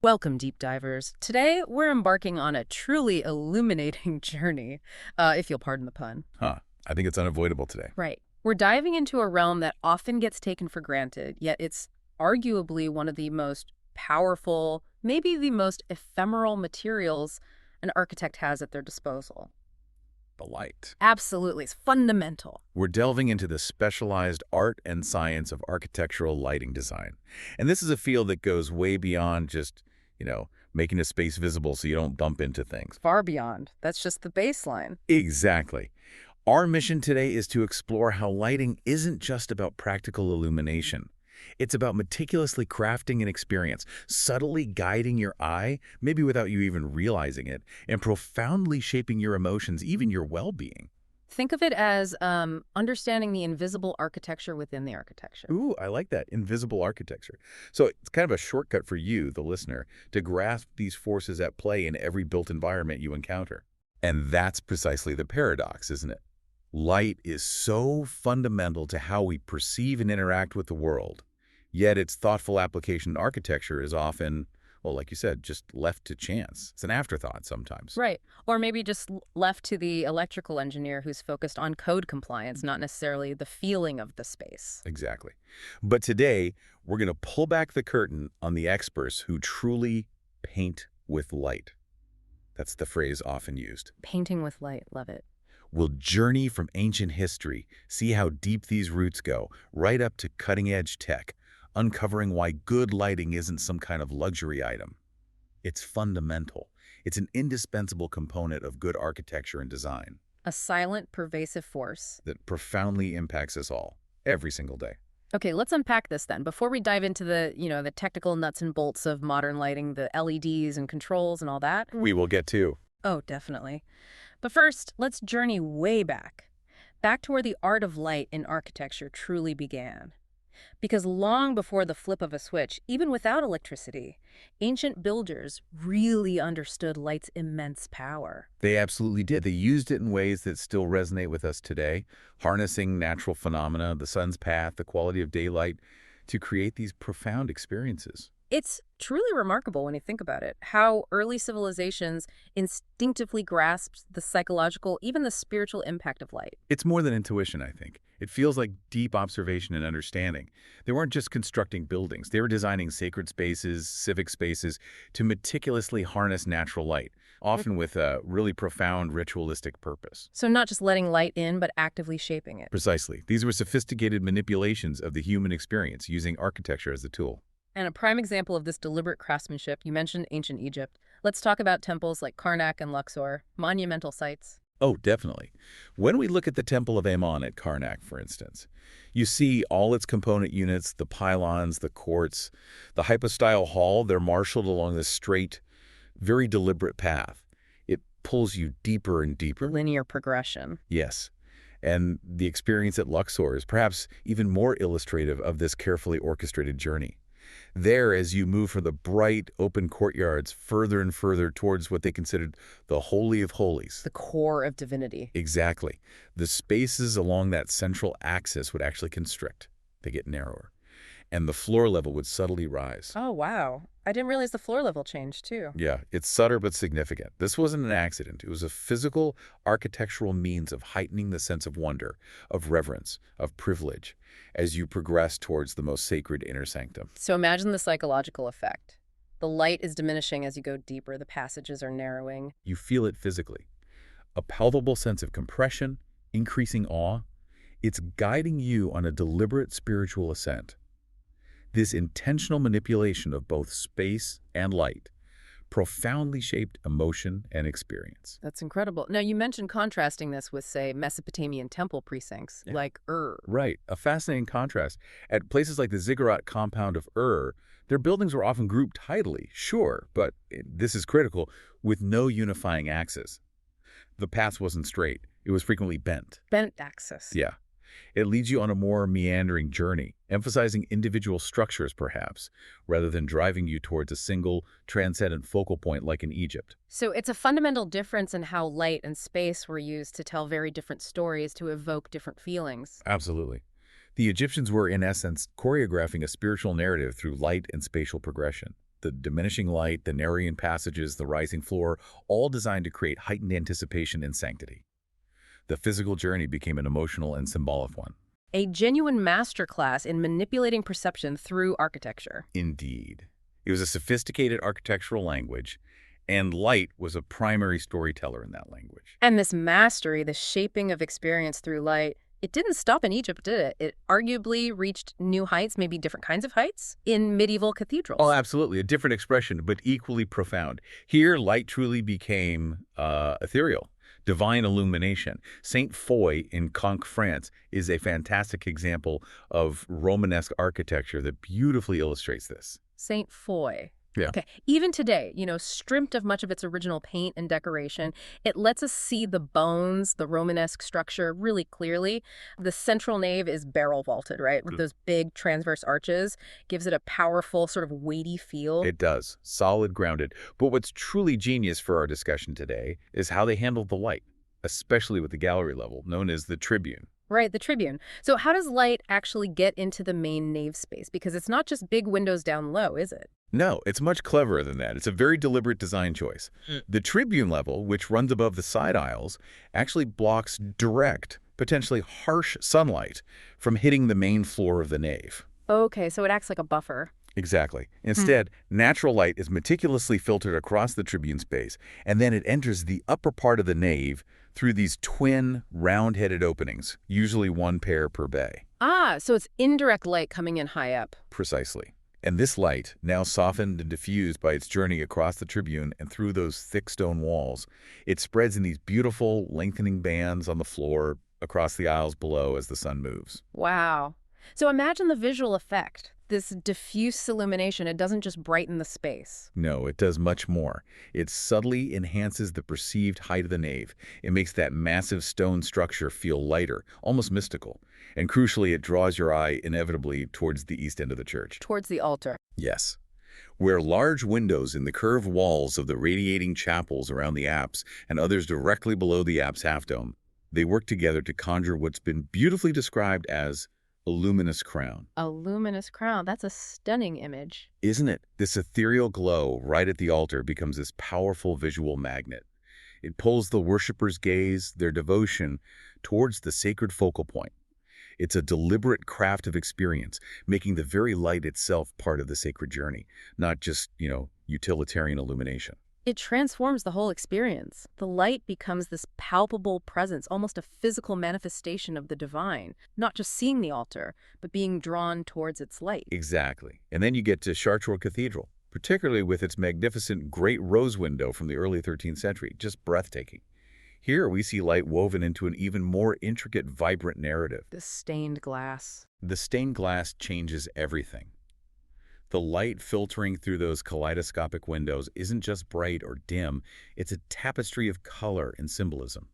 Welcome, deep divers. Today, we're embarking on a truly illuminating journey, if you'll pardon the pun. Huh. I think it's unavoidable today. Right. We're diving into a realm that often gets taken for granted, yet it's arguably one of the most powerful, maybe the most ephemeral materials an architect has at their disposal. The light. Absolutely. It's fundamental. We're delving into the specialized art and science of architectural lighting design. And this is a field that goes way beyond just, making a space visible so you don't bump into things. Far beyond. That's just the baseline. Exactly. Our mission today is to explore how lighting isn't just about practical illumination. It's about meticulously crafting an experience, subtly guiding your eye, maybe without you even realizing it, and profoundly shaping your emotions, even your well-being. Think of it as understanding the invisible architecture within the architecture. Ooh, I like that, invisible architecture. So it's kind of a shortcut for you, the listener, to grasp these forces at play in every built environment you encounter. And that's precisely the paradox, isn't it? Light is so fundamental to how we perceive and interact with the world, yet its thoughtful application in architecture is often, well, like you said, just left to chance. It's an afterthought sometimes. Right. Or maybe just left to the electrical engineer who's focused on code compliance, not necessarily the feeling of the space. Exactly. But today, we're going to pull back the curtain on the experts who truly paint with light. That's the phrase often used. Painting with light. Love it. We'll journey from ancient history, see how deep these roots go, right up to cutting-edge tech, uncovering why good lighting isn't some kind of luxury item. It's fundamental. It's an indispensable component of good architecture and design A silent, pervasive force. that profoundly impacts us all, every single day. Okay, let's unpack this then. Before we dive into the technical nuts and bolts of modern lighting, the LEDs and controls and all that. We will get to. Oh, definitely. But first, let's journey way back. Back to where the art of light in architecture truly began. Because long before the flip of a switch, even without electricity, ancient builders really understood light's immense power. They absolutely did. They used it in ways that still resonate with us today, harnessing natural phenomena, the sun's path, the quality of daylight, to create these profound experiences. It's truly remarkable when you think about it, how early civilizations instinctively grasped the psychological, even the spiritual impact of light. It's more than intuition, I think. It feels like deep observation and understanding. They weren't just constructing buildings. They were designing sacred spaces, civic spaces, to meticulously harness natural light, often with a really profound ritualistic purpose. So not just letting light in, but actively shaping it. Precisely. These were sophisticated manipulations of the human experience using architecture as a tool. And a prime example of this deliberate craftsmanship, you mentioned ancient Egypt. Let's talk about temples like Karnak and Luxor, monumental sites. Oh, definitely. When we look at the Temple of Ammon at Karnak, for instance, you see all its component units, the pylons, the courts, the hypostyle hall. They're marshaled along this straight, very deliberate path. It pulls you deeper and deeper. Linear progression. Yes. And the experience at Luxor is perhaps even more illustrative of this carefully orchestrated journey. There, as you move from the bright, open courtyards further and further towards what they considered the Holy of Holies. The core of divinity. Exactly. The spaces along that central axis would actually constrict. They get narrower. And the floor level would subtly rise. Oh, wow. I didn't realize the floor level changed, too. Yeah, it's subtle but significant. This wasn't an accident. It was a physical, architectural means of heightening the sense of wonder, of reverence, of privilege, as you progress towards the most sacred inner sanctum. So imagine the psychological effect. The light is diminishing as you go deeper. The passages are narrowing. You feel it physically. A palpable sense of compression, increasing awe. It's guiding you on a deliberate spiritual ascent. This intentional manipulation of both space and light profoundly shaped emotion and experience. That's incredible. Now, you mentioned contrasting this with, say, Mesopotamian temple precincts, Yeah. like Ur. Right, a fascinating contrast. At places like the ziggurat compound of Ur, their buildings were often grouped tidally, sure, but this is critical, with no unifying axis. The path wasn't straight. It was frequently bent. Bent axis. Yeah. It leads you on a more meandering journey, emphasizing individual structures, perhaps, rather than driving you towards a single, transcendent focal point like in Egypt. So it's a fundamental difference in how light and space were used to tell very different stories, to evoke different feelings. Absolutely. The Egyptians were, in essence, choreographing a spiritual narrative through light and spatial progression. The diminishing light, the narrowing passages, the rising floor, all designed to create heightened anticipation and sanctity. The physical journey became an emotional and symbolic one. A genuine masterclass in manipulating perception through architecture. Indeed. It was a sophisticated architectural language, and light was a primary storyteller in that language. And this mastery, the shaping of experience through light, it didn't stop in Egypt, did it? It arguably reached new heights, maybe different kinds of heights, in medieval Oh, cathedrals. absolutely. A different expression, but equally profound. Here, light truly became ethereal, divine illumination. Saint Foy in Conques, France, is a fantastic example of Romanesque architecture that beautifully illustrates this. Saint Foy. Yeah. Okay, even today, stripped of much of its original paint and decoration, it lets us see the bones, the Romanesque structure really clearly. The central nave is barrel vaulted, right, with those big transverse arches, gives it a powerful, sort of weighty feel. It does. Solid, grounded. But what's truly genius for our discussion today is how they handled the light, especially with the gallery level, known as the tribune. Right, the tribune. So how does light actually get into the main nave space? Because it's not just big windows down low, is it? No, it's much cleverer than that. It's a very deliberate design choice. The tribune level, which runs above the side aisles, actually blocks direct, potentially harsh sunlight from hitting the main floor of the nave. Okay, so it acts like a buffer. Exactly. Instead, natural light is meticulously filtered across the tribune space, and then it enters the upper part of the nave through these twin, round-headed openings, usually one pair per bay. Ah, so it's indirect light coming in high up. Precisely. And this light, now softened and diffused by its journey across the tribune and through those thick stone walls, it spreads in these beautiful, lengthening bands on the floor across the aisles below as the sun moves. Wow. So imagine the visual effect. This diffuse illumination, it doesn't just brighten the space. No, it does much more. It subtly enhances the perceived height of the nave. It makes that massive stone structure feel lighter, almost mystical. And crucially, it draws your eye inevitably towards the east end of the church. Towards the altar. Yes. Where large windows in the curved walls of the radiating chapels around the apse and others directly below the apse half-dome, they work together to conjure what's been beautifully described as a luminous crown. A luminous crown. That's a stunning image. Isn't it? This ethereal glow right at the altar becomes this powerful visual magnet. It pulls the worshippers' gaze, their devotion, towards the sacred focal point. It's a deliberate craft of experience, making the very light itself part of the sacred journey, not just, utilitarian illumination. It transforms the whole experience. The light becomes this palpable presence, almost a physical manifestation of the divine, not just seeing the altar, but being drawn towards its light. Exactly. And then you get to Chartres Cathedral, particularly with its magnificent great rose window from the early 13th century, just breathtaking. Here we see light woven into an even more intricate, vibrant narrative. The stained glass. The stained glass changes everything. The light filtering through those kaleidoscopic windows isn't just bright or dim, it's a tapestry of color and symbolism.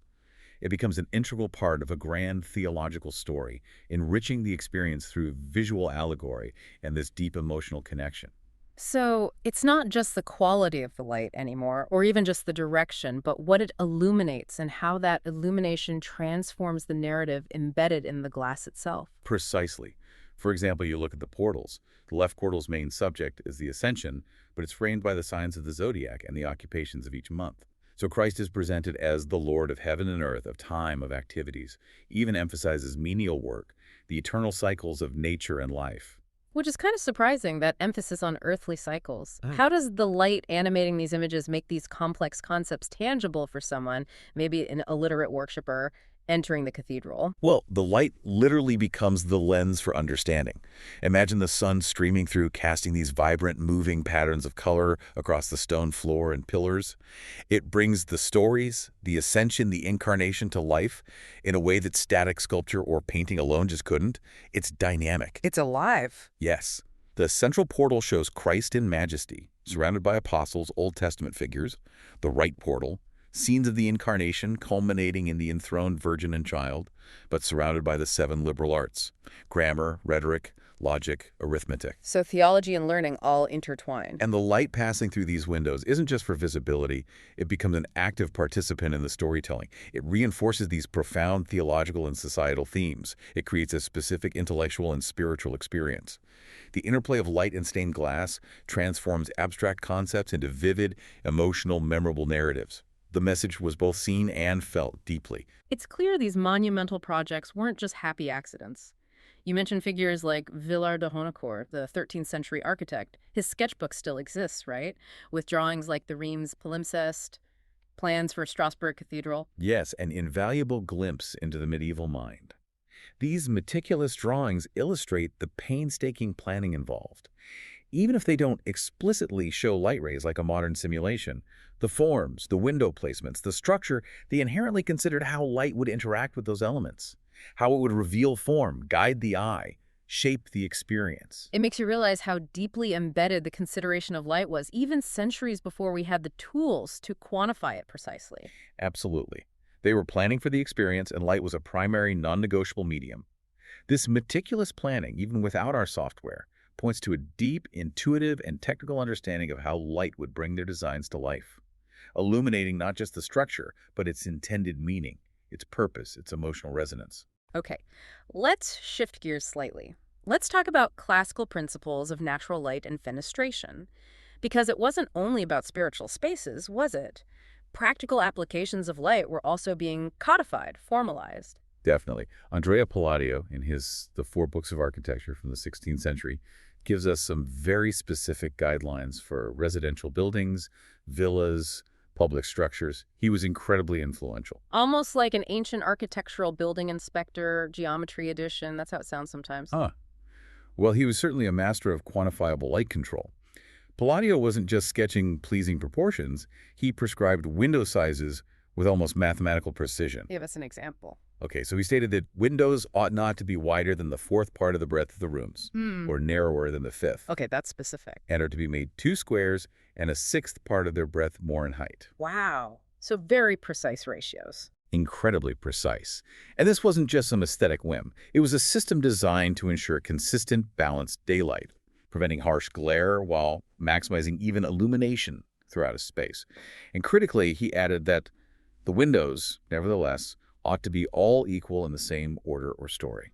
It becomes an integral part of a grand theological story, enriching the experience through visual allegory and this deep emotional connection. So it's not just the quality of the light anymore, or even just the direction, but what it illuminates and how that illumination transforms the narrative embedded in the glass itself. Precisely. For example, you look at the portals. The left portal's main subject is the Ascension, but it's framed by the signs of the zodiac and the occupations of each month. So Christ is presented as the Lord of heaven and earth, of time, of activities, even emphasizes menial work, the eternal cycles of nature and life. Which is kind of surprising, that emphasis on earthly cycles. How does the light animating these images make these complex concepts tangible for someone, maybe an illiterate worshiper, entering the cathedral? Well, the light literally becomes the lens for understanding. Imagine the sun streaming through, casting these vibrant, moving patterns of color across the stone floor and pillars. It brings the stories, the ascension, the incarnation to life in a way that static sculpture or painting alone just couldn't. It's dynamic. It's alive. Yes. The central portal shows Christ in majesty, surrounded by apostles, Old Testament figures. The right portal, scenes of the incarnation culminating in the enthroned Virgin and Child, but surrounded by the 7 liberal arts: grammar, rhetoric, logic, arithmetic. So theology and learning all intertwine. And the light passing through these windows isn't just for visibility, it becomes an active participant in the storytelling. It reinforces these profound theological and societal themes. It creates a specific intellectual and spiritual experience. The interplay of light and stained glass transforms abstract concepts into vivid, emotional, memorable narratives. The message was both seen and felt deeply. It's clear these monumental projects weren't just happy accidents. You mentioned figures like Villard de Honnecourt, the 13th century architect. His sketchbook still exists, right? With drawings like the Reims palimpsest, plans for Strasbourg Cathedral. Yes, an invaluable glimpse into the medieval mind. These meticulous drawings illustrate the painstaking planning involved. Even if they don't explicitly show light rays like a modern simulation, the forms, the window placements, the structure, they inherently considered how light would interact with those elements, how it would reveal form, guide the eye, shape the experience. It makes you realize how deeply embedded the consideration of light was, even centuries before we had the tools to quantify it precisely. Absolutely. They were planning for the experience, and light was a primary, non-negotiable medium. This meticulous planning, even without our software, points to a deep, intuitive, and technical understanding of how light would bring their designs to life, illuminating not just the structure, but its intended meaning, its purpose, its emotional resonance. Okay, let's shift gears slightly. Let's talk about classical principles of natural light and fenestration. Because it wasn't only about spiritual spaces, was it? Practical applications of light were also being codified, formalized. Definitely. Andrea Palladio, in his The Four Books of Architecture from the 16th century, gives us some very specific guidelines for residential buildings, villas, public structures. He was incredibly influential. Almost like an ancient architectural building inspector, geometry edition. That's how it sounds sometimes. Huh. Well, he was certainly a master of quantifiable light control. Palladio wasn't just sketching pleasing proportions, he prescribed window sizes with almost mathematical precision. Give us an example. Okay, so he stated that windows ought not to be wider than the fourth part of the breadth of the rooms, or narrower than the fifth, Okay, that's specific. and are to be made 2 squares and a sixth part of their breadth more in height. Wow. So very precise ratios. Incredibly precise. And this wasn't just some aesthetic whim. It was a system designed to ensure consistent, balanced daylight, preventing harsh glare while maximizing even illumination throughout a space. And critically, he added that the windows, nevertheless, ought to be all equal in the same order or story.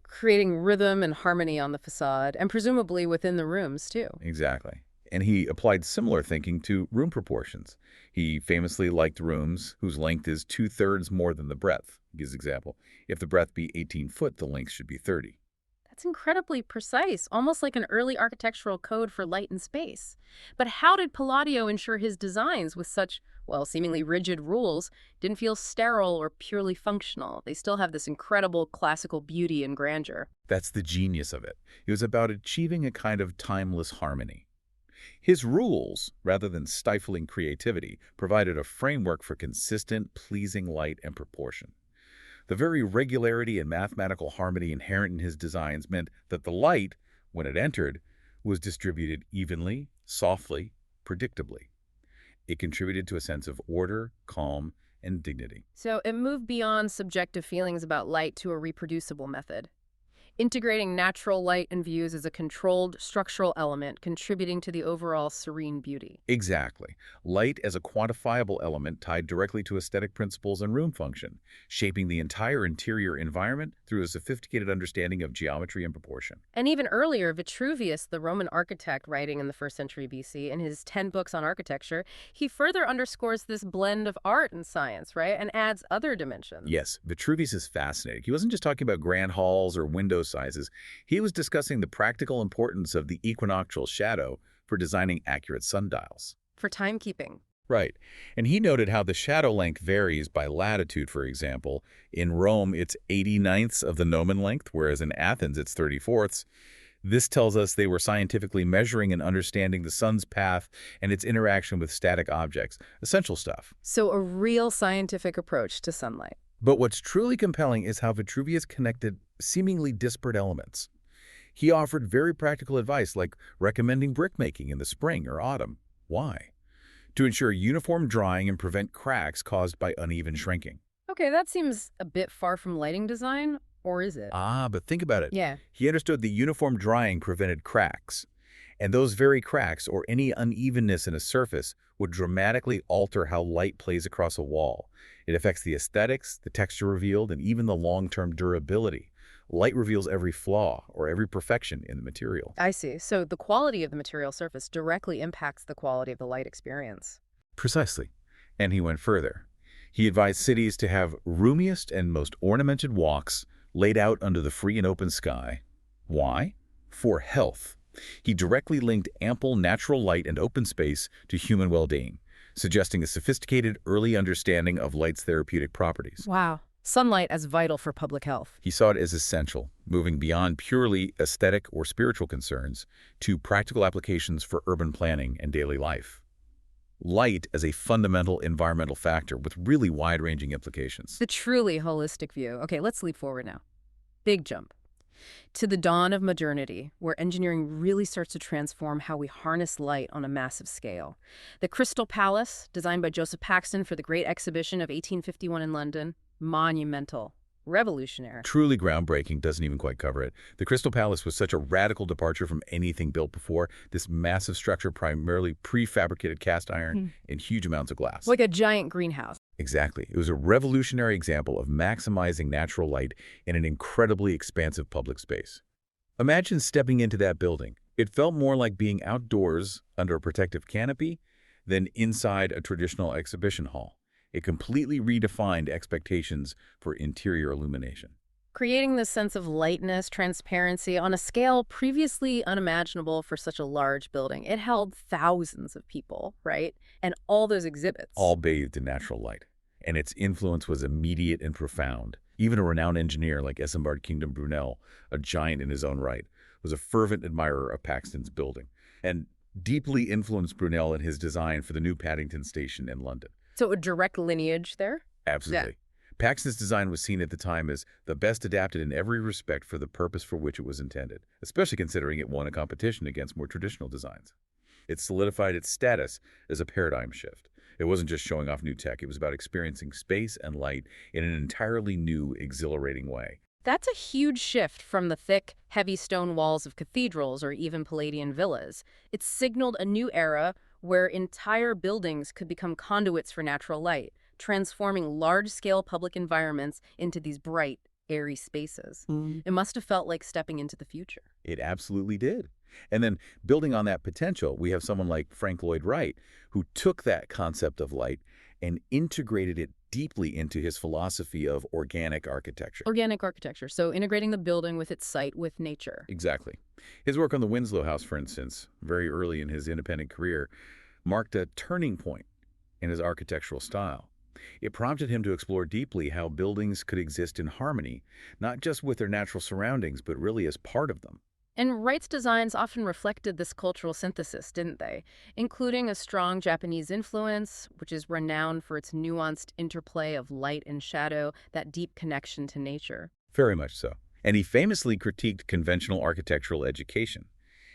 Creating rhythm and harmony on the facade, and presumably within the rooms, too. Exactly. And he applied similar thinking to room proportions. He famously liked rooms whose length is 2/3 more than the breadth. He gives an example. If the breadth be 18 foot, the length should be 30. That's incredibly precise, almost like an early architectural code for light and space. But how did Palladio ensure his designs with such, well, seemingly rigid rules didn't feel sterile or purely functional? They still have this incredible classical beauty and grandeur. That's the genius of it. It was about achieving a kind of timeless harmony. His rules, rather than stifling creativity, provided a framework for consistent, pleasing light and proportion. The very regularity and mathematical harmony inherent in his designs meant that the light, when it entered, was distributed evenly, softly, predictably. It contributed to a sense of order, calm, and dignity. So it moved beyond subjective feelings about light to a reproducible method, integrating natural light and views as a controlled structural element, contributing to the overall serene beauty. Exactly. Light as a quantifiable element tied directly to aesthetic principles and room function, shaping the entire interior environment through a sophisticated understanding of geometry and proportion. And even earlier, Vitruvius, the Roman architect writing in the 1st century BC, in his 10 books on architecture, he further underscores this blend of art and science, right? And adds other dimensions. Yes, Vitruvius is fascinating. He wasn't just talking about grand halls or window sizes. He was discussing the practical importance of the equinoctial shadow for designing accurate sundials. For timekeeping. Right. And he noted how the shadow length varies by latitude, for example. In Rome, it's 89ths of the gnomon length, whereas in Athens, it's 34ths. This tells us they were scientifically measuring and understanding the sun's path and its interaction with static objects. Essential stuff. So a real scientific approach to sunlight. But what's truly compelling is how Vitruvius connected seemingly disparate elements. He offered very practical advice, like recommending brickmaking in the spring or autumn. Why? To ensure uniform drying and prevent cracks caused by uneven shrinking. Okay, that seems a bit far from lighting design. Or is it? Ah, but think about it. Yeah. He understood the uniform drying prevented cracks. And those very cracks, or any unevenness in a surface, would dramatically alter how light plays across a wall. It affects the aesthetics, the texture revealed, and even the long-term durability. Light reveals every flaw or every perfection in the material. I see. So the quality of the material surface directly impacts the quality of the light experience. Precisely. And he went further. He advised cities to have roomiest and most ornamented walks laid out under the free and open sky. Why? For health. He directly linked ample natural light and open space to human well-being, suggesting a sophisticated early understanding of light's therapeutic properties. Wow. Sunlight as vital for public health. He saw it as essential, moving beyond purely aesthetic or spiritual concerns to practical applications for urban planning and daily life. Light as a fundamental environmental factor with really wide-ranging implications. The truly holistic view. Okay, let's leap forward now. Big jump. To the dawn of modernity, where engineering really starts to transform how we harness light on a massive scale. The Crystal Palace, designed by Joseph Paxton for the Great Exhibition of 1851 in London, monumental, revolutionary. Truly groundbreaking, doesn't even quite cover it. The Crystal Palace was such a radical departure from anything built before. This massive structure, primarily prefabricated cast iron and huge amounts of glass. Like a giant greenhouse. Exactly. It was a revolutionary example of maximizing natural light in an incredibly expansive public space. Imagine stepping into that building. It felt more like being outdoors under a protective canopy than inside a traditional exhibition hall. It completely redefined expectations for interior illumination. Creating this sense of lightness, transparency on a scale previously unimaginable for such a large building. It held thousands of people, right? And all those exhibits. All bathed in natural light. And its influence was immediate and profound. Even a renowned engineer like Isambard Kingdom Brunel, a giant in his own right, was a fervent admirer of Paxton's building and deeply influenced Brunel in his design for the new Paddington Station in London. So a direct lineage there? Absolutely. Yeah. Paxton's design was seen at the time as the best adapted in every respect for the purpose for which it was intended, especially considering it won a competition against more traditional designs. It solidified its status as a paradigm shift. It wasn't just showing off new tech, it was about experiencing space and light in an entirely new, exhilarating way. That's a huge shift from the thick, heavy stone walls of cathedrals or even Palladian villas. It signaled a new era where entire buildings could become conduits for natural light, transforming large-scale public environments into these bright, airy spaces. It must have felt like stepping into the future. It absolutely did. And then building on that potential, we have someone like Frank Lloyd Wright, who took that concept of light and integrated it deeply into his philosophy of organic architecture. Organic architecture, so integrating the building with its site with nature. Exactly. His work on the Winslow House, for instance, very early in his independent career, marked a turning point in his architectural style. It prompted him to explore deeply how buildings could exist in harmony, not just with their natural surroundings, but really as part of them. And Wright's designs often reflected this cultural synthesis, didn't they? Including a strong Japanese influence, which is renowned for its nuanced interplay of light and shadow, that deep connection to nature. Very much so. And he famously critiqued conventional architectural education.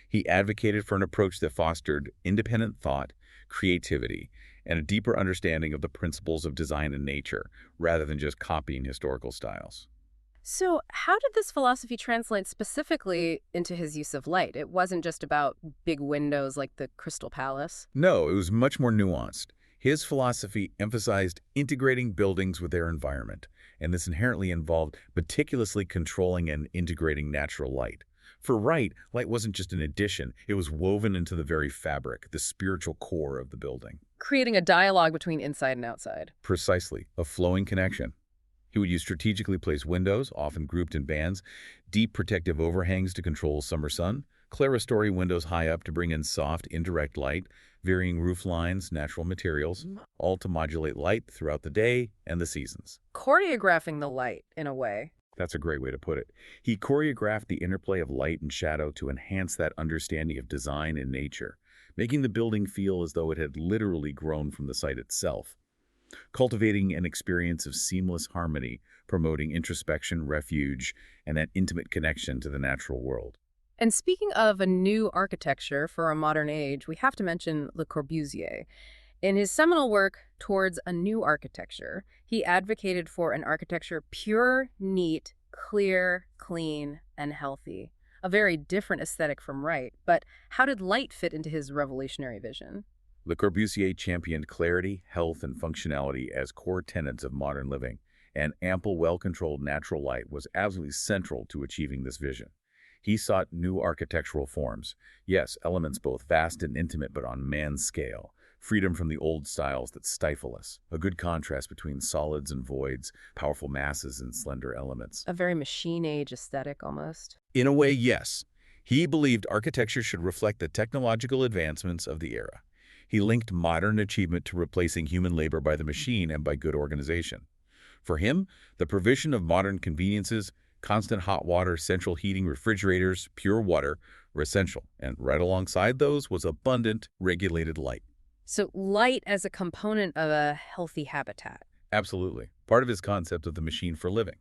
He advocated for an approach that fostered independent thought, creativity, and a deeper understanding of the principles of design and nature, rather than just copying historical styles. So how did this philosophy translate specifically into his use of light? It wasn't just about big windows like the Crystal Palace. No, it was much more nuanced. His philosophy emphasized integrating buildings with their environment, and this inherently involved meticulously controlling and integrating natural light. For Wright, light wasn't just an addition, it was woven into the very fabric, the spiritual core of the building. Creating a dialogue between inside and outside. Precisely, a flowing connection. He would use strategically placed windows, often grouped in bands, deep protective overhangs to control summer sun, clerestory windows high up to bring in soft, indirect light, varying roof lines, natural materials, all to modulate light throughout the day and the seasons. Choreographing the light, in a way. That's a great way to put it. He choreographed the interplay of light and shadow to enhance that understanding of design and nature, making the building feel as though it had literally grown from the site itself. Cultivating an experience of seamless harmony, promoting introspection, refuge, and that intimate connection to the natural world. And speaking of a new architecture for a modern age, we have to mention Le Corbusier. In his seminal work, Towards a New Architecture, he advocated for an architecture pure, neat, Clear, clean, and healthy. A very different aesthetic from Wright, but how did light fit into his revolutionary vision? Le Corbusier championed clarity, health, and functionality as core tenets of modern living, and ample, well-controlled natural light was absolutely central to achieving this vision. He sought new architectural forms. Yes, elements both vast and intimate, but on man's scale. Freedom from the old styles that stifle us. A good contrast between solids and voids, powerful masses and slender elements. A very machine age aesthetic almost. In a way, yes. He believed architecture should reflect the technological advancements of the era. He linked modern achievement to replacing human labor by the machine and by good organization. For him, the provision of modern conveniences, constant hot water, central heating, refrigerators, pure water were essential, and right alongside those was abundant, regulated light. So light as a component of a healthy habitat. Absolutely. Part of his concept of the machine for living.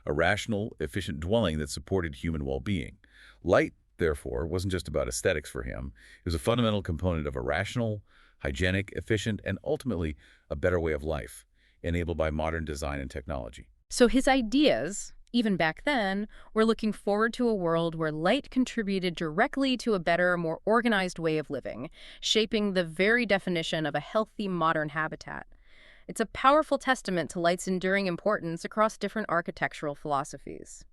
A rational, efficient dwelling that supported human well-being. Light, therefore, wasn't just about aesthetics for him. It was a fundamental component of a rational, hygienic, efficient, and ultimately a better way of life, enabled by modern design and technology. So his ideas, even back then, were looking forward to a world where light contributed directly to a better, more organized way of living, shaping the very definition of a healthy modern habitat. It's a powerful testament to light's enduring importance across different architectural philosophies.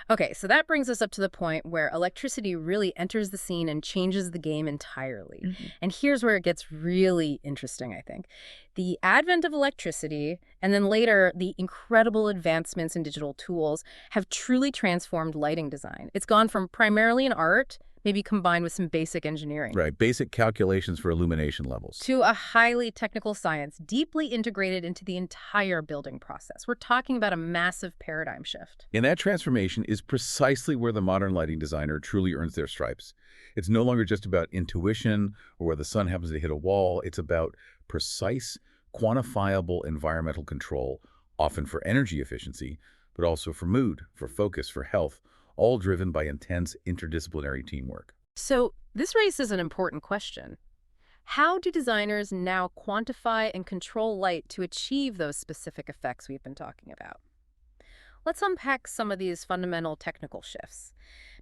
Okay, so that brings us up to the point where electricity really enters the scene and changes the game entirely. And here's where it gets really interesting, I think. The advent of electricity, and then later the incredible advancements in digital tools, have truly transformed lighting design. It's gone from primarily an art, maybe combined with some basic engineering, Right, basic calculations for illumination levels. to a highly technical science deeply integrated into the entire building process. We're talking about a massive paradigm shift. And that transformation is precisely where the modern lighting designer truly earns their stripes. It's no longer just about intuition or where the sun happens to hit a wall. It's about precise, quantifiable environmental control, often for energy efficiency, but also for mood, for focus, for health, all driven by intense interdisciplinary teamwork. So this raises an important question. How do designers now quantify and control light to achieve those specific effects we've been talking about? Let's unpack some of these fundamental technical shifts.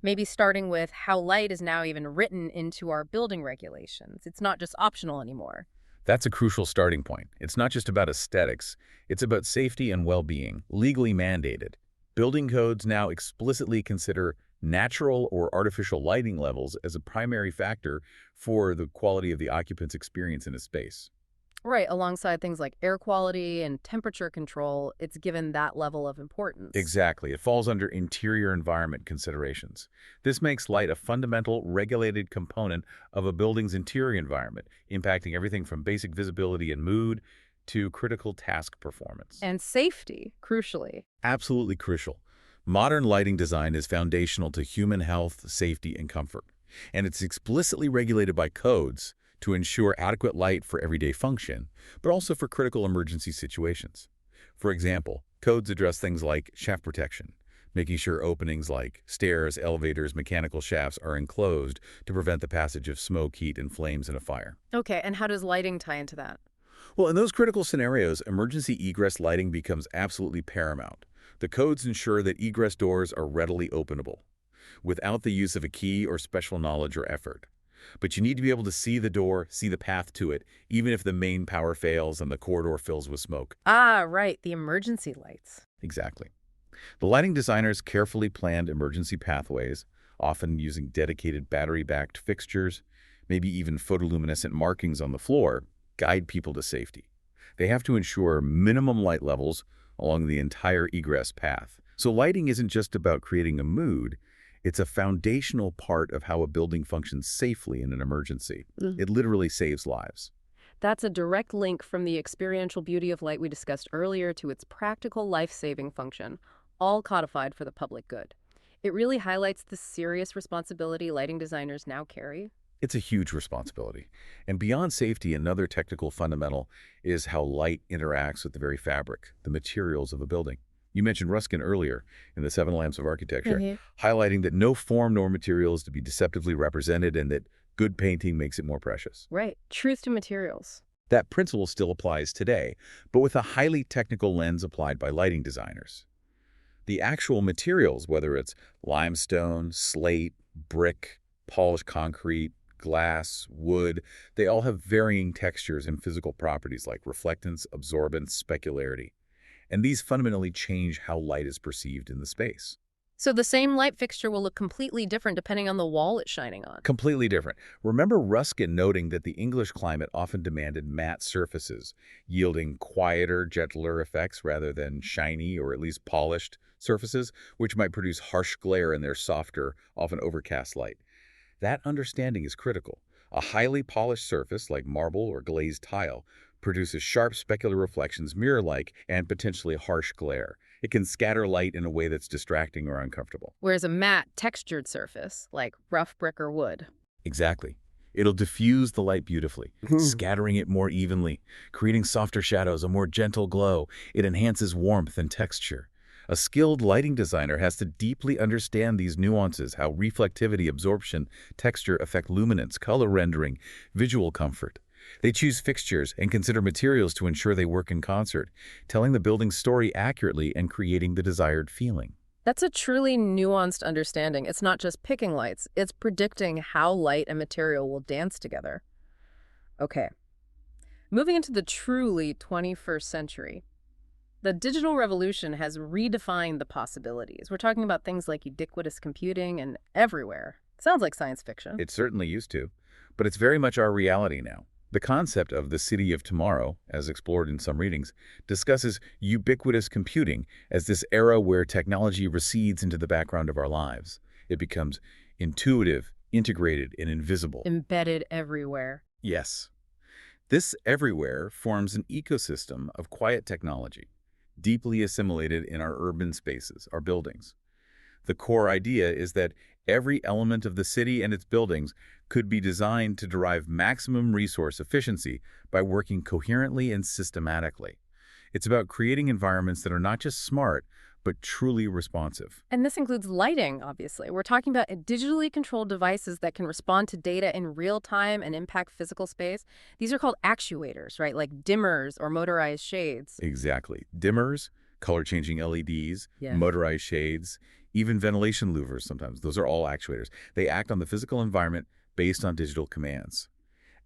Maybe starting with how light is now even written into our building regulations. It's not just optional anymore. That's a crucial starting point. It's not just about aesthetics. It's about safety and well-being, legally mandated. Building codes now explicitly consider natural or artificial lighting levels as a primary factor for the quality of the occupant's experience in a space. Right, alongside things like air quality and temperature control, it's given that level of importance. Exactly. It falls under interior environment considerations. This makes light a fundamental, regulated component of a building's interior environment, impacting everything from basic visibility and mood to critical task performance. And safety, crucially. Absolutely crucial. Modern lighting design is foundational to human health, safety, and comfort. And it's explicitly regulated by codes to ensure adequate light for everyday function, but also for critical emergency situations. For example, codes address things like shaft protection, making sure openings like stairs, elevators, mechanical shafts are enclosed to prevent the passage of smoke, heat, and flames in a fire. Okay, and how does lighting tie into that? Well, in those critical scenarios, emergency egress lighting becomes absolutely paramount. The codes ensure that egress doors are readily openable, without the use of a key or special knowledge or effort. But you need to be able to see the door, see the path to it, even if the main power fails and the corridor fills with smoke. Ah, right, the emergency lights. Exactly. The lighting designers carefully planned emergency pathways, often using dedicated battery-backed fixtures, maybe even photoluminescent markings on the floor, guide people to safety. They have to ensure minimum light levels along the entire egress path. So lighting isn't just about creating a mood, it's a foundational part of how a building functions safely in an emergency. It literally saves lives. That's a direct link from the experiential beauty of light we discussed earlier to its practical life-saving function, all codified for the public good. It really highlights the serious responsibility lighting designers now carry. It's a huge responsibility. And beyond safety, another technical fundamental is how light interacts with the very fabric, the materials of a building. You mentioned Ruskin earlier in the Seven Lamps of Architecture, highlighting that no form nor material is to be deceptively represented and that good painting makes it more precious. Right. Truth to materials. That principle still applies today, but with a highly technical lens applied by lighting designers. The actual materials, whether it's limestone, slate, brick, polished concrete, glass, wood, they all have varying textures and physical properties like reflectance, absorbance, specularity. And these fundamentally change how light is perceived in the space. So the same light fixture will look completely different depending on the wall it's shining on. Completely different. Remember Ruskin noting that the English climate often demanded matte surfaces, yielding quieter, gentler effects rather than shiny or at least polished surfaces, which might produce harsh glare in their softer, often overcast light. That understanding is critical. A highly polished surface, like marble or glazed tile, produces sharp specular reflections, mirror-like, and potentially harsh glare. It can scatter light in a way that's distracting or uncomfortable. Whereas a matte, textured surface, like rough brick or wood. Exactly. It'll diffuse the light beautifully, scattering it more evenly, creating softer shadows, a more gentle glow. It enhances warmth and texture. A skilled lighting designer has to deeply understand these nuances, how reflectivity, absorption, texture affect luminance, color rendering, visual comfort. They choose fixtures and consider materials to ensure they work in concert, telling the building's story accurately and creating the desired feeling. That's a truly nuanced understanding. It's not just picking lights, it's predicting how light and material will dance together. Okay, moving into the truly 21st century. The digital revolution has redefined the possibilities. We're talking about things like ubiquitous computing and everywhere. Sounds like science fiction. It certainly used to, but it's very much our reality now. The concept of the city of tomorrow, as explored in some readings, discusses ubiquitous computing as this era where technology recedes into the background of our lives. It becomes intuitive, integrated, and invisible. Embedded everywhere. Yes. This everywhere forms an ecosystem of quiet technology, deeply assimilated in our urban spaces, our buildings. The core idea is that every element of the city and its buildings could be designed to derive maximum resource efficiency by working coherently and systematically. It's about creating environments that are not just smart, but truly responsive. And this includes lighting, obviously. We're talking about digitally controlled devices that can respond to data in real time and impact physical space. These are called actuators, right? Like dimmers or motorized shades. Exactly. Dimmers, color-changing LEDs, Yeah. motorized shades, even ventilation louvers sometimes. Those are all actuators. They act on the physical environment based on digital commands.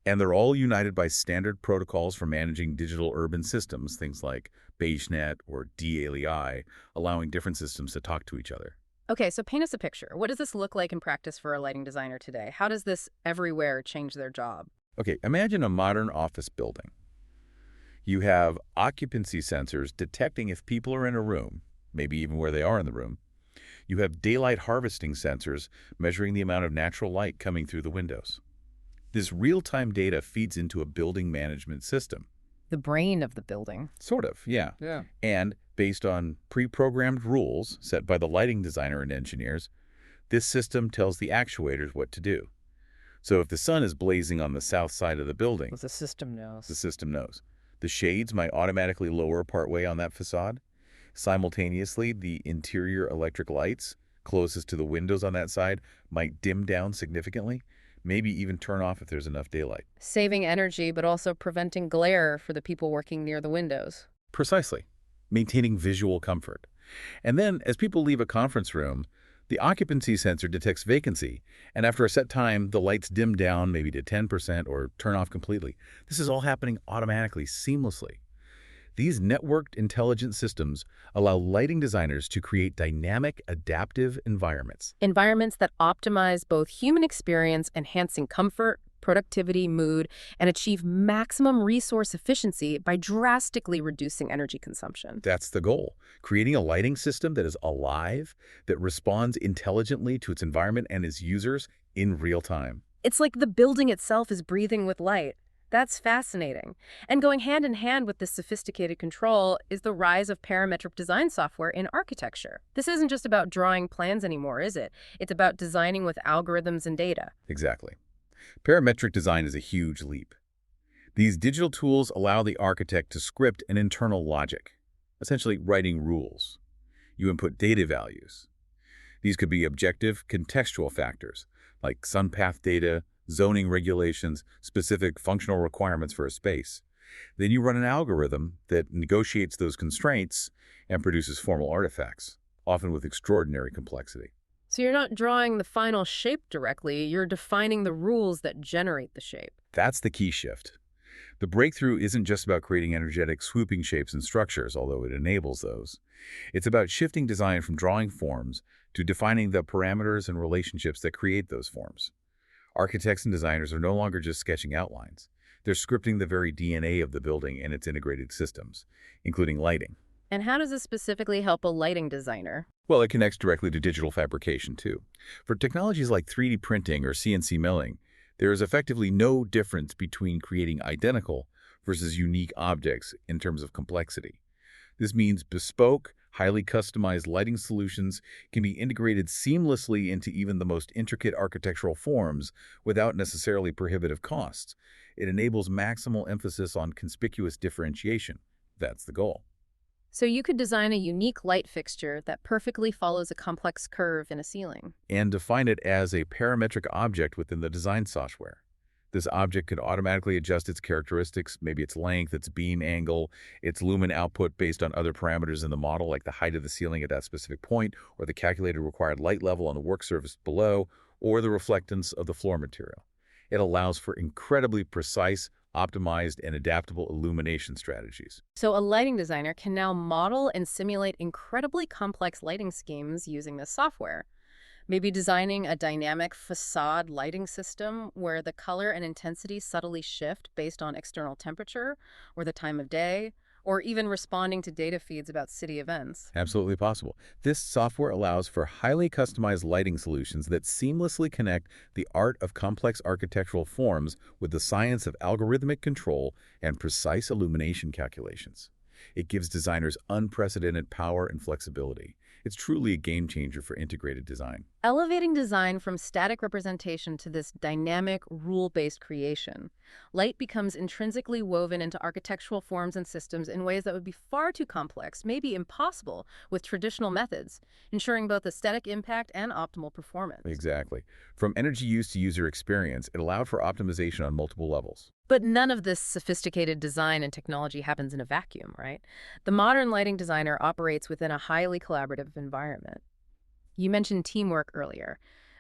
And they're all united by standard protocols for managing digital urban systems, things like BeigeNet or DALI, allowing different systems to talk to each other. Okay, so paint us a picture. What does this look like in practice for a lighting designer today? How does this everywhere change their job? Okay, imagine a modern office building. You have occupancy sensors detecting if people are in a room, maybe even where they are in the room. You have daylight harvesting sensors measuring the amount of natural light coming through the windows. This real-time data feeds into a building management system. The brain of the building. Sort of, yeah. Yeah. And based on pre-programmed rules set by the lighting designer and engineers, this system tells the actuators what to do. So if the sun is blazing on the south side of the building, Well, the system knows. the system knows. The shades might automatically lower partway on that facade. Simultaneously, the interior electric lights closest to the windows on that side might dim down significantly, maybe even turn off if there's enough daylight. Saving energy, but also preventing glare for the people working near the windows. Precisely. Maintaining visual comfort. And then, as people leave a conference room, the occupancy sensor detects vacancy, and after a set time, the lights dim down maybe to 10% or turn off completely. This is all happening automatically, seamlessly. These networked intelligent systems allow lighting designers to create dynamic, adaptive environments. Environments that optimize both human experience, enhancing comfort, productivity, mood, and achieve maximum resource efficiency by drastically reducing energy consumption. That's the goal, creating a lighting system that is alive, that responds intelligently to its environment and its users in real time. It's like the building itself is breathing with light. That's fascinating. And going hand in hand with this sophisticated control is the rise of parametric design software in architecture. This isn't just about drawing plans anymore, is it? It's about designing with algorithms and data. Exactly. Parametric design is a huge leap. These digital tools allow the architect to script an internal logic, essentially writing rules. You input data values. These could be objective, contextual factors, like sun path data, zoning regulations, specific functional requirements for a space. Then you run an algorithm that negotiates those constraints and produces formal artifacts, often with extraordinary complexity. So you're not drawing the final shape directly, you're defining the rules that generate the shape. That's the key shift. The breakthrough isn't just about creating energetic, swooping shapes and structures, although it enables those. It's about shifting design from drawing forms to defining the parameters and relationships that create those forms. Architects and designers are no longer just sketching outlines. They're scripting the very DNA of the building and its integrated systems, including lighting. And how does this specifically help a lighting designer? Well, it connects directly to digital fabrication, too. For technologies like 3D printing or CNC milling, there is effectively no difference between creating identical versus unique objects in terms of complexity. This means bespoke, highly customized lighting solutions can be integrated seamlessly into even the most intricate architectural forms without necessarily prohibitive costs. It enables maximal emphasis on conspicuous differentiation. That's the goal. So you could design a unique light fixture that perfectly follows a complex curve in a ceiling. And define it as a parametric object within the design software. This object could automatically adjust its characteristics, maybe its length, its beam angle, its lumen output based on other parameters in the model, like the height of the ceiling at that specific point, or the calculated required light level on the work surface below, or the reflectance of the floor material. It allows for incredibly precise, optimized, and adaptable illumination strategies. So a lighting designer can now model and simulate incredibly complex lighting schemes using this software. Maybe designing a dynamic facade lighting system where the color and intensity subtly shift based on external temperature or the time of day, or even responding to data feeds about city events. Absolutely possible. This software allows for highly customized lighting solutions that seamlessly connect the art of complex architectural forms with the science of algorithmic control and precise illumination calculations. It gives designers unprecedented power and flexibility. It's truly a game changer for integrated design. Elevating design from static representation to this dynamic, rule-based creation, light becomes intrinsically woven into architectural forms and systems in ways that would be far too complex, maybe impossible, with traditional methods, ensuring both aesthetic impact and optimal performance. Exactly. From energy use to user experience, it allowed for optimization on multiple levels. But none of this sophisticated design and technology happens in a vacuum, right? The modern lighting designer operates within a highly collaborative environment. You mentioned teamwork earlier.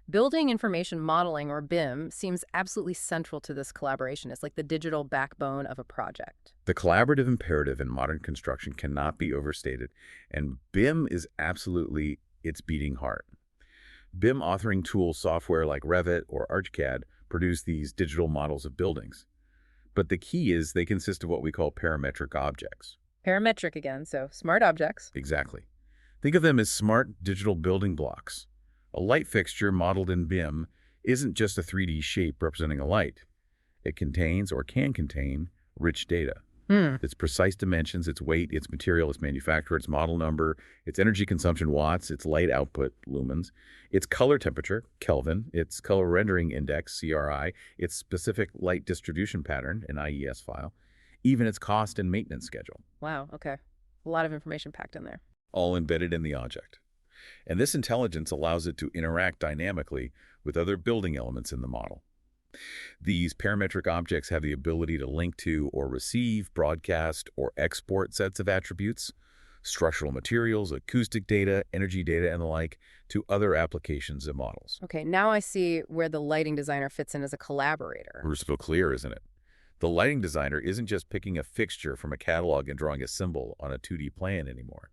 Building information modeling, or BIM, seems absolutely central to this collaboration. It's like the digital backbone of a project. The collaborative imperative in modern construction cannot be overstated, and BIM is absolutely its beating heart. BIM authoring tools, software like Revit or ArchiCAD, produce these digital models of buildings. But the key is they consist of what we call parametric objects. Parametric again, so smart objects. Exactly. Think of them as smart digital building blocks. A light fixture modeled in BIM isn't just a 3D shape representing a light. It contains, or can contain, rich data. Its precise dimensions, its weight, its material, its manufacturer, its model number, its energy consumption watts, its light output lumens, its color temperature, Kelvin, its color rendering index, CRI, its specific light distribution pattern, an IES file, even its cost and maintenance schedule. Wow, okay. A lot of information packed in there. All embedded in the object. And this intelligence allows it to interact dynamically with other building elements in the model. These parametric objects have the ability to link to or receive, broadcast, or export sets of attributes, structural materials, acoustic data, energy data, and the like, to other applications and models. Okay, now I see where the lighting designer fits in as a collaborator. Crystal clear, isn't it? The lighting designer isn't just picking a fixture from a catalog and drawing a symbol on a 2D plan anymore.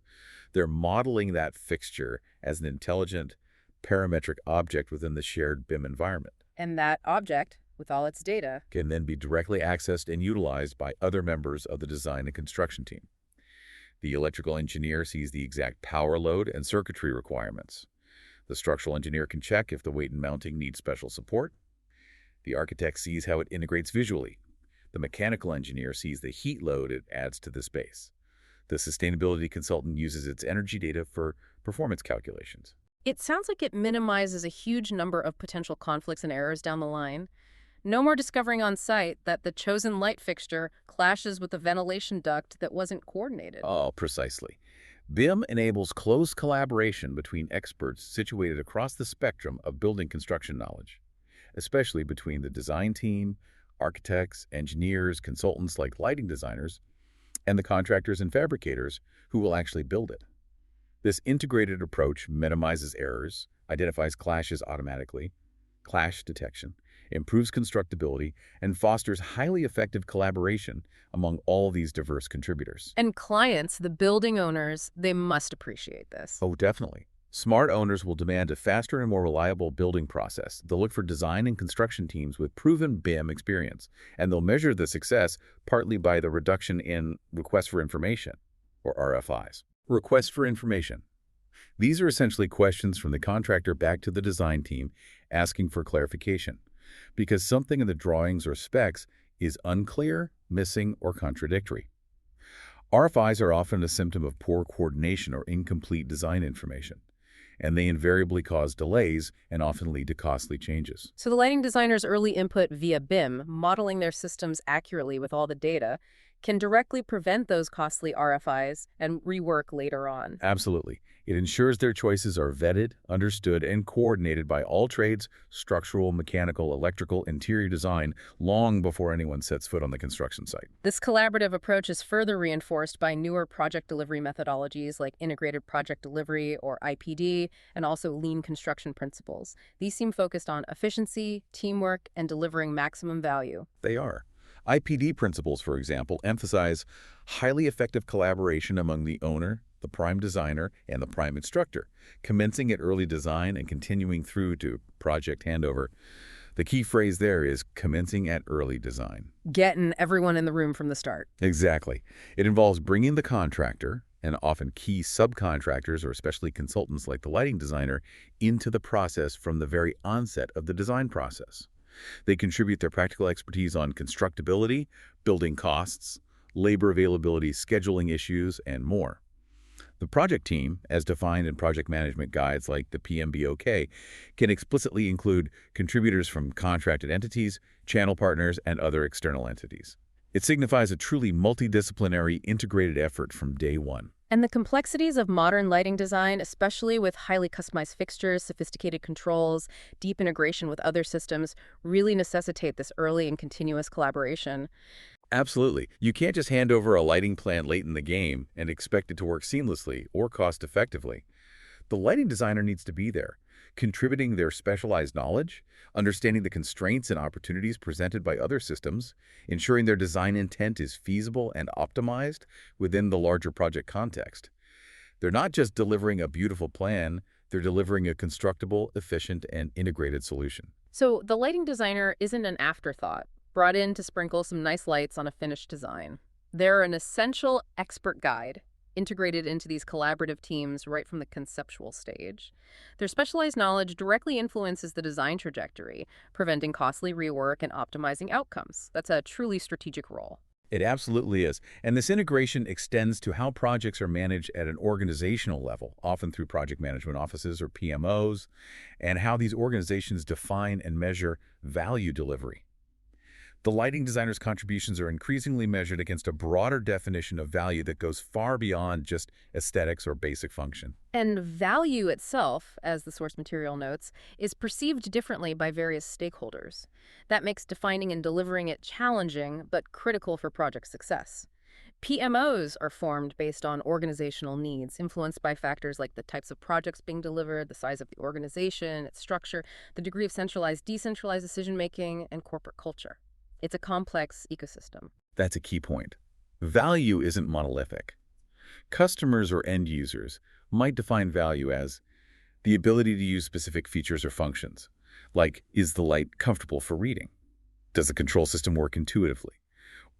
They're modeling that fixture as an intelligent, parametric object within the shared BIM environment. And that object, with all its data, Can then be directly accessed and utilized by other members of the design and construction team. The electrical engineer sees the exact power load and circuitry requirements. The structural engineer can check if the weight and mounting need special support. The architect sees how it integrates visually. The mechanical engineer sees the heat load it adds to the space. The sustainability consultant uses its energy data for performance calculations. it sounds like it minimizes a huge number of potential conflicts and errors down the line. No more discovering on site that the chosen light fixture clashes with the ventilation duct that wasn't coordinated. Oh, precisely. BIM enables close collaboration between experts situated across the spectrum of building construction knowledge, especially between the design team, architects, engineers, consultants like lighting designers, and the contractors and fabricators who will actually build it. This integrated approach minimizes errors, identifies clashes automatically, clash detection, improves constructability, and fosters highly effective collaboration among all these diverse contributors. And clients, the building owners, they must appreciate this. Oh, definitely. Smart owners will demand a faster and more reliable building process. They'll look for design and construction teams with proven BIM experience, and they'll measure the success partly by the reduction in requests for information, or RFIs. Requests for information. These are essentially questions from the contractor back to the design team asking for clarification, because something in the drawings or specs is unclear, missing, or contradictory. RFIs are often a symptom of poor coordination or incomplete design information, and they invariably cause delays and often lead to costly changes. So the lighting designer's early input via BIM, modeling their systems accurately with all the data, can directly prevent those costly RFIs and rework later on. Absolutely. It ensures their choices are vetted, understood, and coordinated by all trades, structural, mechanical, electrical, interior design, long before anyone sets foot on the construction site. This collaborative approach is further reinforced by newer project delivery methodologies like integrated project delivery or IPD, and also lean construction principles. These seem focused on efficiency, teamwork, and delivering maximum value. They are. IPD principles, for example, emphasize highly effective collaboration among the owner, the prime designer, and the prime instructor, commencing at early design and continuing through to project handover. The key phrase there is commencing at early design. Getting everyone in the room from the start. Exactly. It involves bringing the contractor, and often key subcontractors or especially consultants like the lighting designer, into the process from the very onset of the design process. They contribute their practical expertise on constructability, building costs, labor availability, scheduling issues, and more. The project team, as defined in project management guides like the PMBOK, can explicitly include contributors from contracted entities, channel partners, and other external entities. It signifies a truly multidisciplinary, integrated effort from day one. And the complexities of modern lighting design, especially with highly customized fixtures, sophisticated controls, deep integration with other systems, really necessitate this early and continuous collaboration. Absolutely. You can't just hand over a lighting plan late in the game and expect it to work seamlessly or cost-effectively. The lighting designer needs to be there, contributing their specialized knowledge, understanding the constraints and opportunities presented by other systems, ensuring their design intent is feasible and optimized within the larger project context. They're not just delivering a beautiful plan, they're delivering a constructible, efficient, and integrated solution. So the lighting designer isn't an afterthought, brought in to sprinkle some nice lights on a finished design. They're an essential expert guide, integrated into these collaborative teams right from the conceptual stage. Their specialized knowledge directly influences the design trajectory, preventing costly rework and optimizing outcomes. That's a truly strategic role. It absolutely is. And this integration extends to how projects are managed at an organizational level, often through project management offices or PMOs, and how these organizations define and measure value delivery. The lighting designer's contributions are increasingly measured against a broader definition of value that goes far beyond just aesthetics or basic function. And value itself, as the source material notes, is perceived differently by various stakeholders. That makes defining and delivering it challenging, but critical for project success. PMOs are formed based on organizational needs, influenced by factors like the types of projects being delivered, the size of the organization, its structure, the degree of centralized, decentralized decision-making, and corporate culture. It's a complex ecosystem. That's a key point. Value isn't monolithic. Customers or end users might define value as the ability to use specific features or functions, like is the light comfortable for reading? Does the control system work intuitively?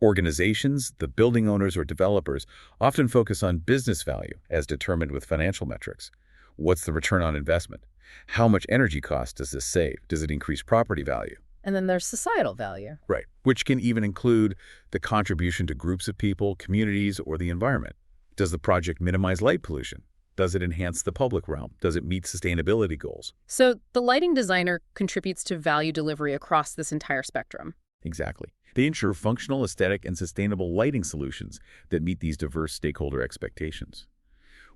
Organizations, the building owners or developers, often focus on business value as determined with financial metrics. What's the return on investment? How much energy cost does this save? Does it increase property value? And then there's societal value. Right, which can even include the contribution to groups of people, communities, or the environment. Does the project minimize light pollution? Does it enhance the public realm? Does it meet sustainability goals? So the lighting designer contributes to value delivery across this entire spectrum. Exactly. They ensure functional, aesthetic, and sustainable lighting solutions that meet these diverse stakeholder expectations.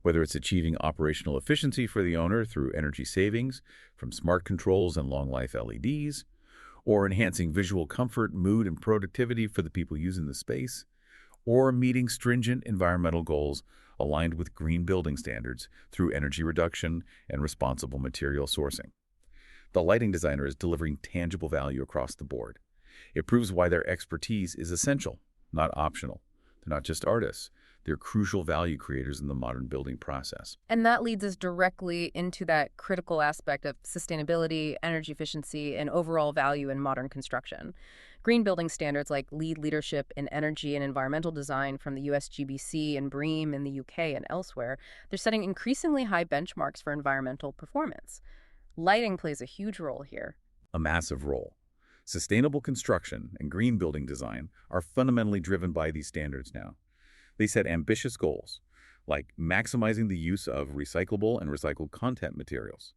Whether it's achieving operational efficiency for the owner through energy savings from smart controls and long-life LEDs, or enhancing visual comfort, mood, and productivity for the people using the space, or meeting stringent environmental goals aligned with green building standards through energy reduction and responsible material sourcing. The lighting designer is delivering tangible value across the board. It proves why their expertise is essential, not optional. They're not just artists. They're crucial value creators in the modern building process. And that leads us directly into that critical aspect of sustainability, energy efficiency, and overall value in modern construction. Green building standards like LEED leadership in energy and environmental design from the USGBC and BREEAM in the UK and elsewhere, they're setting increasingly high benchmarks for environmental performance. Lighting plays a huge role here. A massive role. Sustainable construction and green building design are fundamentally driven by these standards now. They set ambitious goals, like maximizing the use of recyclable and recycled content materials.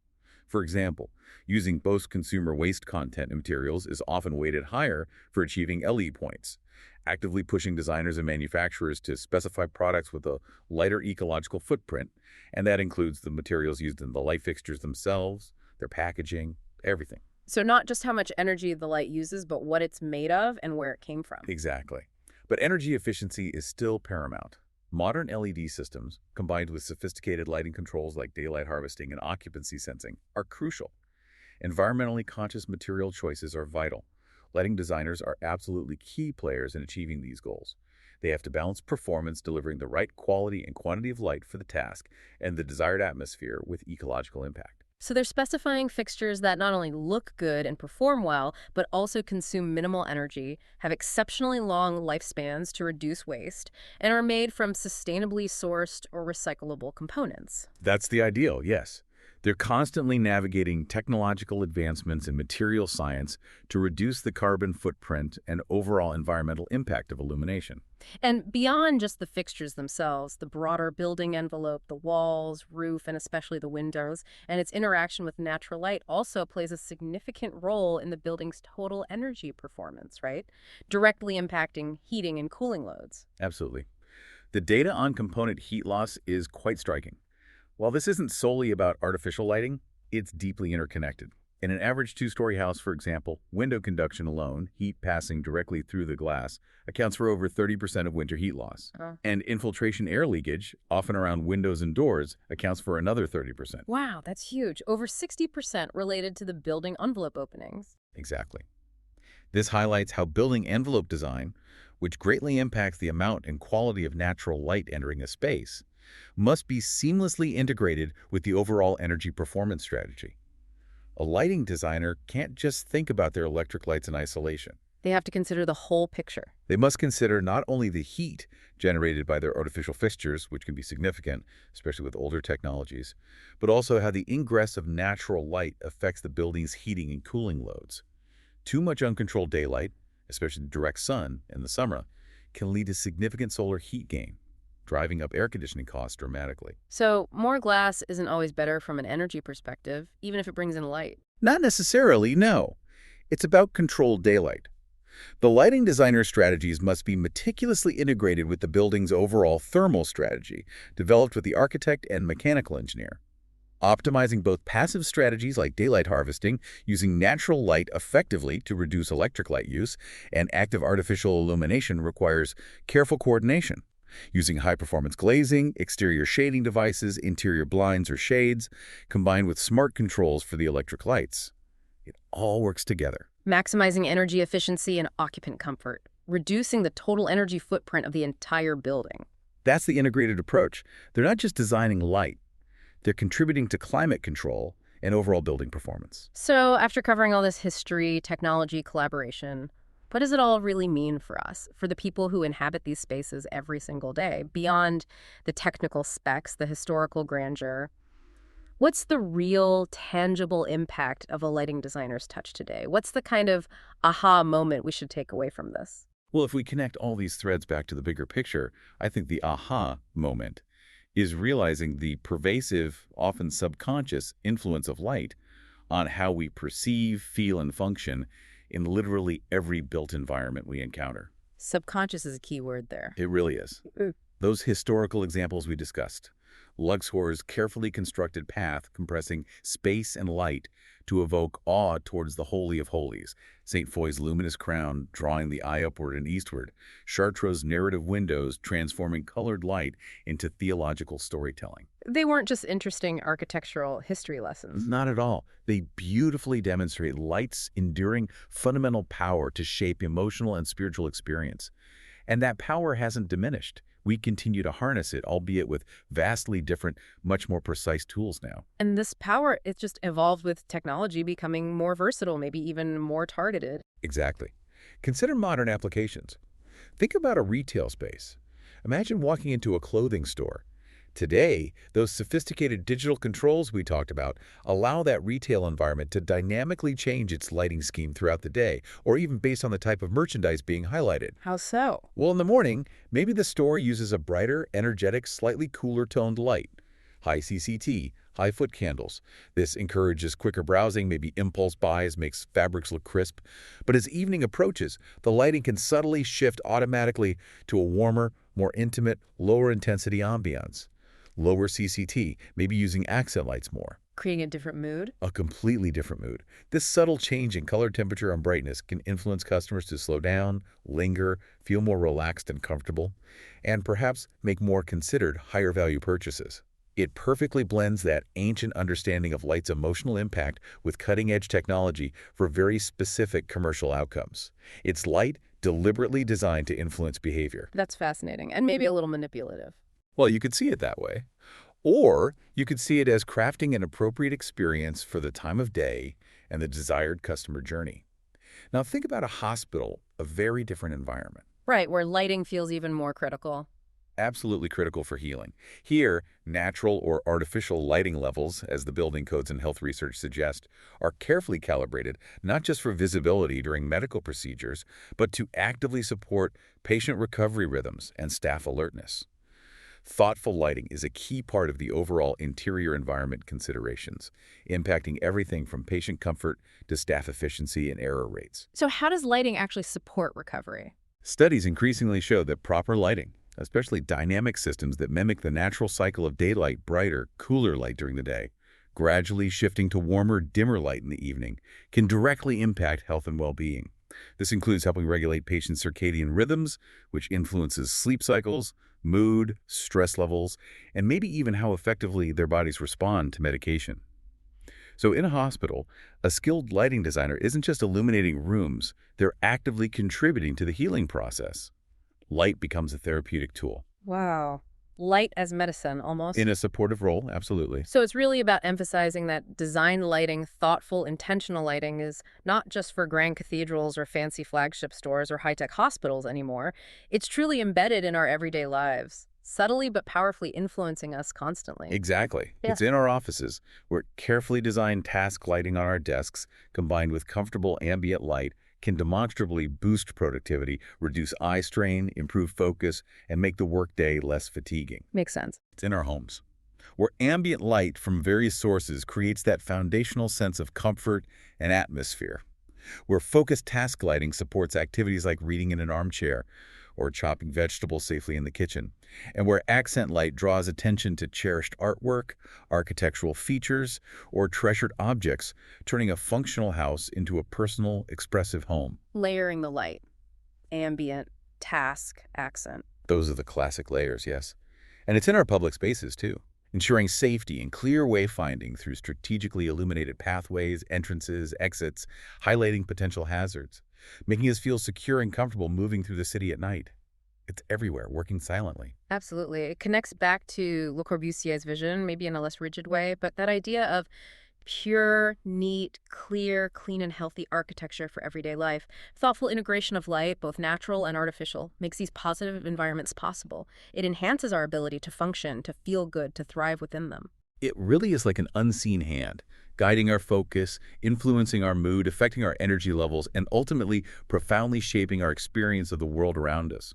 For example, using post-consumer waste content and materials is often weighted higher for achieving LE points, actively pushing designers and manufacturers to specify products with a lighter ecological footprint, and that includes the materials used in the light fixtures themselves, their packaging, everything. So not just how much energy the light uses, but what it's made of and where it came from. Exactly. But energy efficiency is still paramount. Modern LED systems, combined with sophisticated lighting controls like daylight harvesting and occupancy sensing, are crucial. Environmentally conscious material choices are vital. Lighting designers are absolutely key players in achieving these goals. They have to balance performance, delivering the right quality and quantity of light for the task, and the desired atmosphere with ecological impact. So they're specifying fixtures that not only look good and perform well, but also consume minimal energy, have exceptionally long lifespans to reduce waste, and are made from sustainably sourced or recyclable components. That's the ideal, yes. They're constantly navigating technological advancements in material science to reduce the carbon footprint and overall environmental impact of illumination. And beyond just the fixtures themselves, the broader building envelope, the walls, roof, and especially the windows, and its interaction with natural light also plays a significant role in the building's total energy performance, right? Directly impacting heating and cooling loads. Absolutely. The data on component heat loss is quite striking. While this isn't solely about artificial lighting, it's deeply interconnected. In an average two-story house, for example, window conduction alone, heat passing directly through the glass, accounts for over 30% of winter heat loss. And infiltration air leakage, often around windows and doors, accounts for another 30%. Wow, that's huge. Over 60% related to the building envelope openings. Exactly. This highlights how building envelope design, which greatly impacts the amount and quality of natural light entering a space, must be seamlessly integrated with the overall energy performance strategy. A lighting designer can't just think about their electric lights in isolation. They have to consider the whole picture. They must consider not only the heat generated by their artificial fixtures, which can be significant, especially with older technologies, but also how the ingress of natural light affects the building's heating and cooling loads. Too much uncontrolled daylight, especially the direct sun in the summer, can lead to significant solar heat gain, driving up air conditioning costs dramatically. So more glass isn't always better from an energy perspective, even if it brings in light. Not necessarily, no. It's about controlled daylight. The lighting designer strategies must be meticulously integrated with the building's overall thermal strategy, developed with the architect and mechanical engineer. Optimizing both passive strategies like daylight harvesting, using natural light effectively to reduce electric light use, and active artificial illumination requires careful coordination. Using high-performance glazing, exterior shading devices, interior blinds or shades, combined with smart controls for the electric lights. It all works together. Maximizing energy efficiency and occupant comfort, reducing the total energy footprint of the entire building. That's the integrated approach. They're not just designing light. They're contributing to climate control and overall building performance. So after covering all this history, technology, collaboration, what does it all really mean for us, for the people who inhabit these spaces every single day, beyond the technical specs, the historical grandeur? What's the real, tangible impact of a lighting designer's touch today? What's the kind of aha moment we should take away from this? Well, if we connect all these threads back to the bigger picture, I think the aha moment is realizing the pervasive, often subconscious influence of light on how we perceive, feel, and function in literally every built environment we encounter. Subconscious is a key word there. It really is. The Those historical examples we discussed. Luxor's carefully constructed path compressing space and light to evoke awe towards the Holy of Holies, St. Foy's luminous crown drawing the eye upward and eastward, Chartres' narrative windows transforming colored light into theological storytelling. They weren't just interesting architectural history lessons. Not at all. They beautifully demonstrate light's enduring fundamental power to shape emotional and spiritual experience. And that power hasn't diminished. We continue to harness it, albeit with vastly different, much more precise tools now. And this power, it just evolved with technology becoming more versatile, maybe even more targeted. Exactly. Consider modern applications. Think about a retail space. Imagine walking into a clothing store. Today, those sophisticated digital controls we talked about allow that retail environment to dynamically change its lighting scheme throughout the day, or even based on the type of merchandise being highlighted. How so? Well, in the morning, maybe the store uses a brighter, energetic, slightly cooler toned light. High CCT, high foot candles. This encourages quicker browsing, maybe impulse buys, makes fabrics look crisp. But as evening approaches, the lighting can subtly shift automatically to a warmer, more intimate, lower intensity ambiance. Lower CCT, maybe using accent lights more. Creating a different mood? A completely different mood. This subtle change in color temperature and brightness can influence customers to slow down, linger, feel more relaxed and comfortable, and perhaps make more considered, higher value purchases. It perfectly blends that ancient understanding of light's emotional impact with cutting-edge technology for very specific commercial outcomes. It's light deliberately designed to influence behavior. That's fascinating, and maybe a little manipulative. Well, you could see it that way. Or you could see it as crafting an appropriate experience for the time of day and the desired customer journey. Now think about a hospital, a very different environment. Right, where lighting feels even more critical. Absolutely critical for healing. Here, natural or artificial lighting levels, as the building codes and health research suggest, are carefully calibrated not just for visibility during medical procedures, but to actively support patient recovery rhythms and staff alertness. Thoughtful lighting is a key part of the overall interior environment considerations, impacting everything from patient comfort to staff efficiency and error rates. So how does lighting actually support recovery? Studies increasingly show that proper lighting, especially dynamic systems that mimic the natural cycle of daylight, brighter, cooler light during the day, gradually shifting to warmer, dimmer light in the evening, can directly impact health and well-being. This includes helping regulate patients' circadian rhythms, which influences sleep cycles, mood, stress levels, and maybe even how effectively their bodies respond to medication. So in a hospital, a skilled lighting designer isn't just illuminating rooms, they're actively contributing to the healing process. Light becomes a therapeutic tool. Wow. Light as medicine, almost. In a supportive role, absolutely. So it's really about emphasizing that design lighting, thoughtful, intentional lighting is not just for grand cathedrals or fancy flagship stores or high-tech hospitals anymore. It's truly embedded in our everyday lives, subtly but powerfully influencing us constantly. Exactly. Yeah. It's in our offices, where carefully designed task lighting on our desks, combined with comfortable ambient light, can demonstrably boost productivity, reduce eye strain, improve focus, and make the workday less fatiguing. Makes sense. It's in our homes, where ambient light from various sources creates that foundational sense of comfort and atmosphere, where focused task lighting supports activities like reading in an armchair or chopping vegetables safely in the kitchen, and where accent light draws attention to cherished artwork, architectural features, or treasured objects, turning a functional house into a personal, expressive home. Layering the light. Ambient, task, accent. Those are the classic layers, yes. And it's in our public spaces, too, ensuring safety and clear wayfinding through strategically illuminated pathways, entrances, exits, highlighting potential hazards, making us feel secure and comfortable moving through the city at night. It's everywhere, working silently. Absolutely. It connects back to Le Corbusier's vision, maybe in a less rigid way, but that idea of pure, neat, clear, clean, and healthy architecture for everyday life. Thoughtful integration of light, both natural and artificial, makes these positive environments possible. It enhances our ability to function, to feel good, to thrive within them. It really is like an unseen hand, guiding our focus, influencing our mood, affecting our energy levels, and ultimately profoundly shaping our experience of the world around us.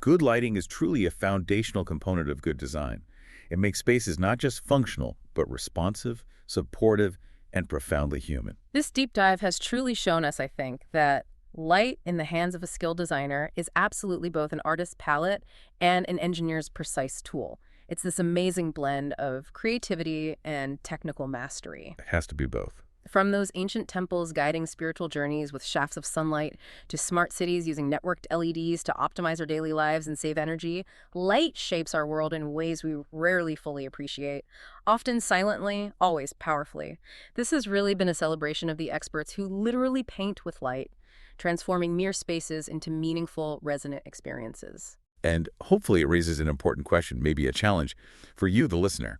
Good lighting is truly a foundational component of good design. It makes spaces not just functional, but responsive, supportive, and profoundly human. This deep dive has truly shown us, I think, that Light in the hands of a skilled designer is absolutely both an artist's palette and an engineer's precise tool. It's this amazing blend of creativity and technical mastery. It has to be both. From those ancient temples guiding spiritual journeys with shafts of sunlight to smart cities using networked LEDs to optimize our daily lives and save energy, light shapes our world in ways we rarely fully appreciate, often silently, always powerfully. This has really been a celebration of the experts who literally paint with light, transforming mere spaces into meaningful, resonant experiences. And hopefully it raises an important question, maybe a challenge, for you, the listener.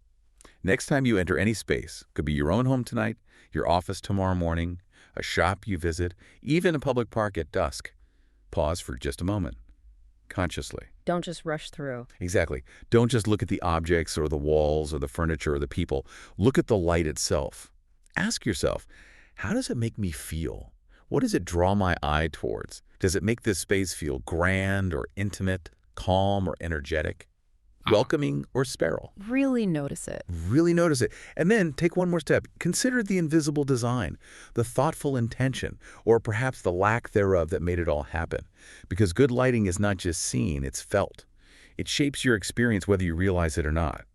Next time you enter any space, could be your own home tonight, your office tomorrow morning, a shop you visit, even a public park at dusk, pause for just a moment, consciously. Don't just rush through. Exactly. Don't just look at the objects or the walls or the furniture or the people. Look at the light itself. Ask yourself, how does it make me feel? What does it draw my eye towards? Does it make this space feel grand or intimate, calm or energetic, welcoming or sterile? Really notice it. Really notice it. And then take one more step. Consider the invisible design, the thoughtful intention, or perhaps the lack thereof that made it all happen. Because good lighting is not just seen, it's felt. It shapes your experience whether you realize it or not.